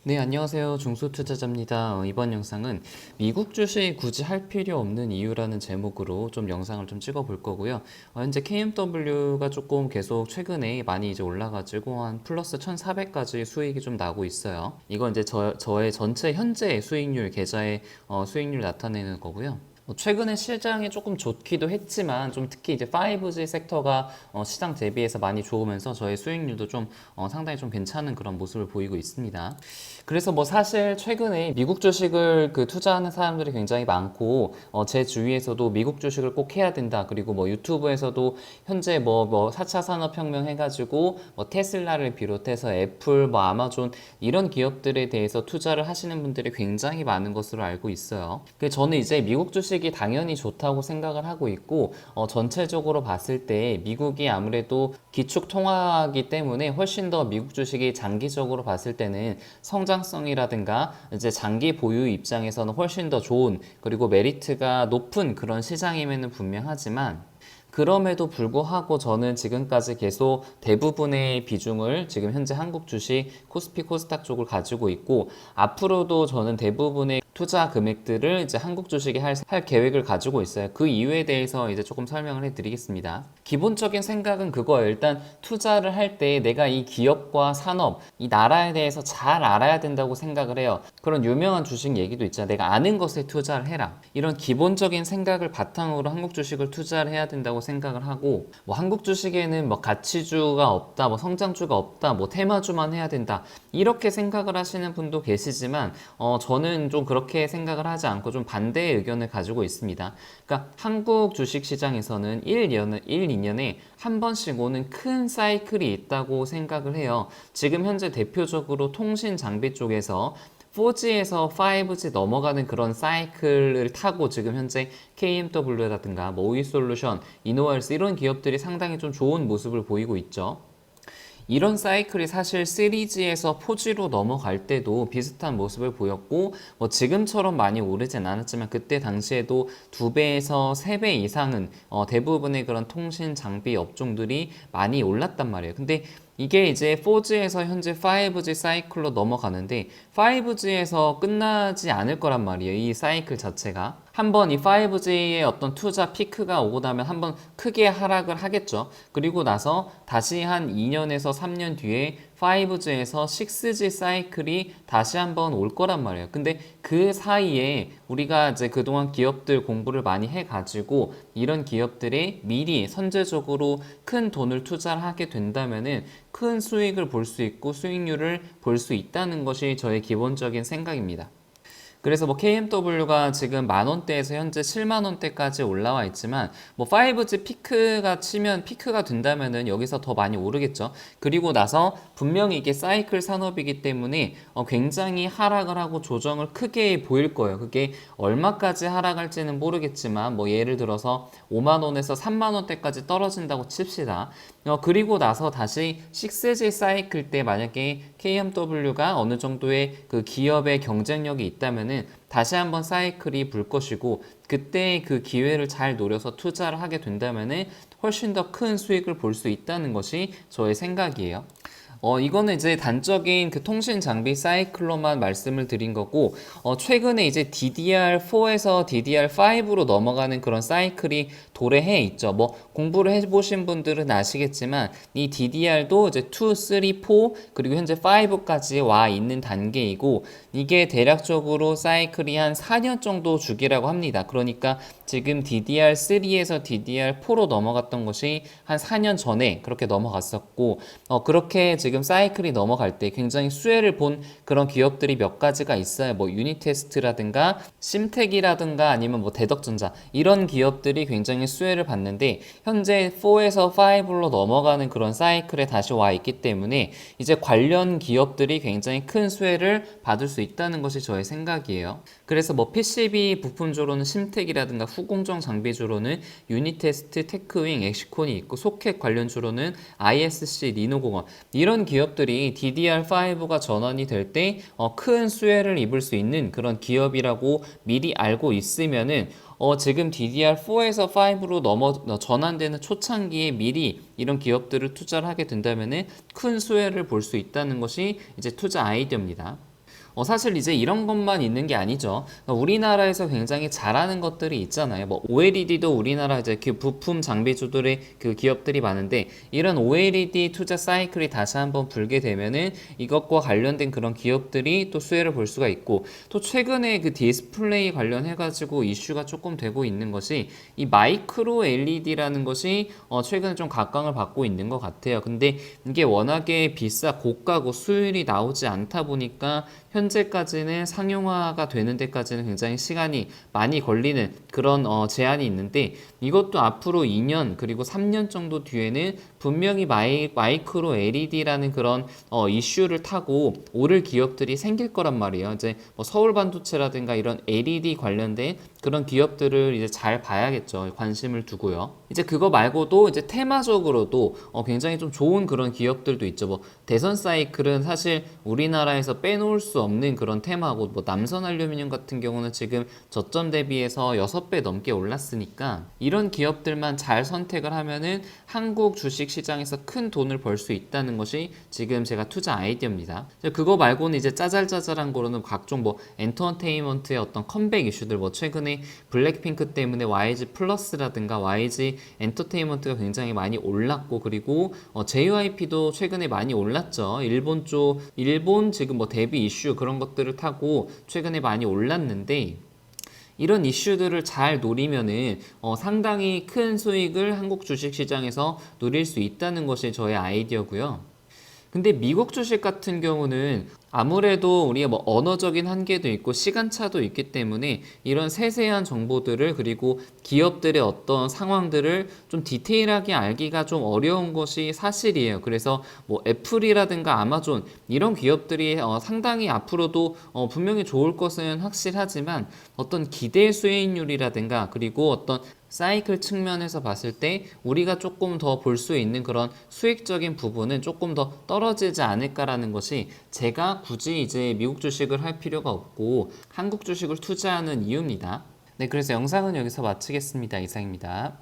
네, 안녕하세요. 중소투자자입니다. 이번 영상은 미국 주식 굳이 할 필요 없는 이유라는 제목으로 좀 영상을 좀 찍어 볼 거고요. 현재 KMW가 조금 계속 최근에 많이 이제 올라가지고 한 플러스 1,400까지 수익이 좀 나고 있어요. 이건 이제 저의 전체 현재 수익률, 계좌의 수익률 나타내는 거고요. 최근에 시장이 조금 좋기도 했지만 좀 특히 이제 5G 섹터가 시장 대비해서 많이 좋으면서 저희 수익률도 좀 상당히 좀 괜찮은 그런 모습을 보이고 있습니다. 그래서 뭐 사실 최근에 미국 주식을 투자하는 사람들이 굉장히 많고 제 주위에서도 미국 주식을 꼭 해야 된다. 그리고 뭐 유튜브에서도 현재 뭐 4차 산업혁명 해가지고 뭐 테슬라를 비롯해서 애플, 뭐 아마존 이런 기업들에 대해서 투자를 하시는 분들이 굉장히 많은 것으로 알고 있어요. 저는 이제 미국 주식이 당연히 좋다고 생각을 하고 있고 전체적으로 봤을 때 미국이 아무래도 기축 통화이기 때문에 훨씬 더 미국 주식이 장기적으로 봤을 때는 성장성이라든가 이제 장기 보유 입장에서는 훨씬 더 좋은 그리고 메리트가 높은 그런 시장임에는 분명하지만 그럼에도 불구하고 저는 지금까지 계속 대부분의 비중을 지금 현재 한국 주식 코스피 코스닥 쪽을 가지고 있고 앞으로도 저는 대부분의 투자 금액들을 이제 한국 주식에 할 계획을 가지고 있어요. 그 이유에 대해서 이제 조금 설명을 해드리겠습니다. 기본적인 생각은 그거예요. 일단 투자를 할 때 내가 이 기업과 산업, 이 나라에 대해서 잘 알아야 된다고 생각을 해요. 그런 유명한 주식 얘기도 있잖아. 내가 아는 것에 투자를 해라. 이런 기본적인 생각을 바탕으로 한국 주식을 투자를 해야 된다고 생각을 하고 뭐 한국 주식에는 뭐 가치주가 없다, 뭐 성장주가 없다, 뭐 테마주만 해야 된다. 이렇게 생각을 하시는 분도 계시지만 저는 좀 그렇게 생각을 하지 않고 좀 반대의 의견을 가지고 있습니다. 그러니까 한국 주식 시장에서는 2년에 한 번씩 오는 큰 사이클이 있다고 생각을 해요. 지금 현재 대표적으로 통신 장비 쪽에서 4G에서 5G 넘어가는 그런 사이클을 타고 지금 현재 KMW라든가 뭐 오이솔루션, 이노얼스 이런 기업들이 상당히 좀 좋은 모습을 보이고 있죠. 이런 사이클이 사실 3G에서 4G로 넘어갈 때도 비슷한 모습을 보였고 뭐 지금처럼 많이 오르진 않았지만 그때 당시에도 2배에서 3배 이상은 대부분의 그런 통신 장비 업종들이 많이 올랐단 말이에요. 근데 이게 이제 4G에서 현재 5G 사이클로 넘어가는데 5G에서 끝나지 않을 거란 말이에요. 이 사이클 자체가. 한번 이 5G의 어떤 투자 피크가 오고 나면 한번 크게 하락을 하겠죠. 그리고 나서 다시 한 2년에서 3년 뒤에 5G에서 6G 사이클이 다시 한번 올 거란 말이에요. 근데 그 사이에 우리가 이제 그동안 기업들 공부를 많이 해가지고 이런 기업들이 미리 선제적으로 큰 돈을 투자를 하게 된다면은 큰 수익을 볼 수 있고 수익률을 볼 수 있다는 것이 저의 기본적인 생각입니다. 그래서 뭐 KMW가 지금 만원대에서 현재 7만원대까지 올라와 있지만 뭐 5G 피크가 된다면은 여기서 더 많이 오르겠죠. 그리고 나서 분명히 이게 사이클 산업이기 때문에 굉장히 하락을 하고 조정을 크게 보일 거예요. 그게 얼마까지 하락할지는 모르겠지만 뭐 예를 들어서 5만원에서 3만원대까지 떨어진다고 칩시다. 그리고 나서 다시 6G 사이클 때 만약에 KMW가 어느 정도의 그 기업의 경쟁력이 있다면은 다시 한번 사이클이 불 것이고 그때 그 기회를 잘 노려서 투자를 하게 된다면은 훨씬 더 큰 수익을 볼 수 있다는 것이 저의 생각이에요. 이거는 이제 단적인 그 통신 장비 사이클로만 말씀을 드린 거고, 최근에 이제 DDR4에서 DDR5로 넘어가는 그런 사이클이 도래해 있죠. 뭐, 공부를 해보신 분들은 아시겠지만, 이 DDR도 이제 2, 3, 4, 그리고 현재 5까지 와 있는 단계이고, 이게 대략적으로 사이클이 한 4년 정도 주기라고 합니다. 그러니까 지금 DDR3에서 DDR4로 넘어갔던 것이 한 4년 전에 그렇게 넘어갔었고, 그렇게 지금 사이클이 넘어갈 때 굉장히 수혜를 본 그런 기업들이 몇 가지가 있어요. 뭐 유니테스트라든가 심텍이라든가 아니면 뭐 대덕전자 이런 기업들이 굉장히 수혜를 받는데 현재 4에서 5로 넘어가는 그런 사이클에 다시 와 있기 때문에 이제 관련 기업들이 굉장히 큰 수혜를 받을 수 있다는 것이 저의 생각이에요. 그래서 뭐 PCB 부품주로는 심텍이라든가 후공정 장비주로는 유니테스트, 테크윙, 엑시콘이 있고 소켓 관련주로는 ISC, 리노공업 이런 기업들이 DDR5가 전환이 될 때 큰 수혜를 입을 수 있는 그런 기업이라고 미리 알고 있으면은 지금 DDR4에서 5로 전환되는 초창기에 미리 이런 기업들을 투자를 하게 된다면은 큰 수혜를 볼 수 있다는 것이 이제 투자 아이디어입니다. 사실 이제 이런 것만 있는 게 아니죠. 우리나라에서 굉장히 잘하는 것들이 있잖아요. 뭐 OLED도 우리나라 이제 그 부품 장비주들의 그 기업들이 많은데 이런 OLED 투자 사이클이 다시 한번 불게 되면은 이것과 관련된 그런 기업들이 또 수혜를 볼 수가 있고 또 최근에 그 디스플레이 관련해 가지고 이슈가 조금 되고 있는 것이 이 마이크로 LED라는 것이 최근에 좀 각광을 받고 있는 것 같아요. 근데 이게 워낙에 비싸 고가고 수율이 나오지 않다 보니까 현재까지는 상용화가 되는 데까지는 굉장히 시간이 많이 걸리는 그런 제한이 있는데 이것도 앞으로 2년 그리고 3년 정도 뒤에는 분명히 마이크로 LED라는 그런 이슈를 타고 오를 기업들이 생길 거란 말이에요. 이제 뭐 서울 반도체라든가 이런 LED 관련된 그런 기업들을 이제 잘 봐야겠죠. 관심을 두고요. 이제 그거 말고도 이제 테마적으로도 굉장히 좀 좋은 그런 기업들도 있죠. 뭐 대선 사이클은 사실 우리나라에서 빼놓을 수 없는 그런 테마고 뭐 남선 알루미늄 같은 경우는 지금 저점 대비해서 6배 넘게 올랐으니까 이런 기업들만 잘 선택을 하면은 한국 주식 시장에서 큰 돈을 벌 수 있다는 것이 지금 제가 투자 아이디어입니다. 그거 말고는 이제 짜잘짜잘한 거로는 각종 뭐 엔터테인먼트의 어떤 컴백 이슈들 뭐 최근에 블랙핑크 때문에 YG 플러스라든가 YG 엔터테인먼트가 굉장히 많이 올랐고 그리고 JYP도 최근에 많이 올랐죠. 일본 지금 뭐 데뷔 이슈 그런 것들을 타고 최근에 많이 올랐는데 이런 이슈들을 잘 노리면은 상당히 큰 수익을 한국 주식시장에서 누릴 수 있다는 것이 저의 아이디어고요. 근데 미국 주식 같은 경우는 아무래도 우리가 뭐 언어적인 한계도 있고 시간차도 있기 때문에 이런 세세한 정보들을 그리고 기업들의 어떤 상황들을 좀 디테일하게 알기가 좀 어려운 것이 사실이에요. 그래서 뭐 애플이라든가 아마존 이런 기업들이 상당히 앞으로도 분명히 좋을 것은 확실하지만 어떤 기대 수익률이라든가 그리고 어떤 사이클 측면에서 봤을 때 우리가 조금 더 볼 수 있는 그런 수익적인 부분은 조금 더 떨어지지 않을까라는 것이 제가 굳이 이제 미국 주식을 할 필요가 없고 한국 주식을 투자하는 이유입니다. 네, 그래서 영상은 여기서 마치겠습니다. 이상입니다.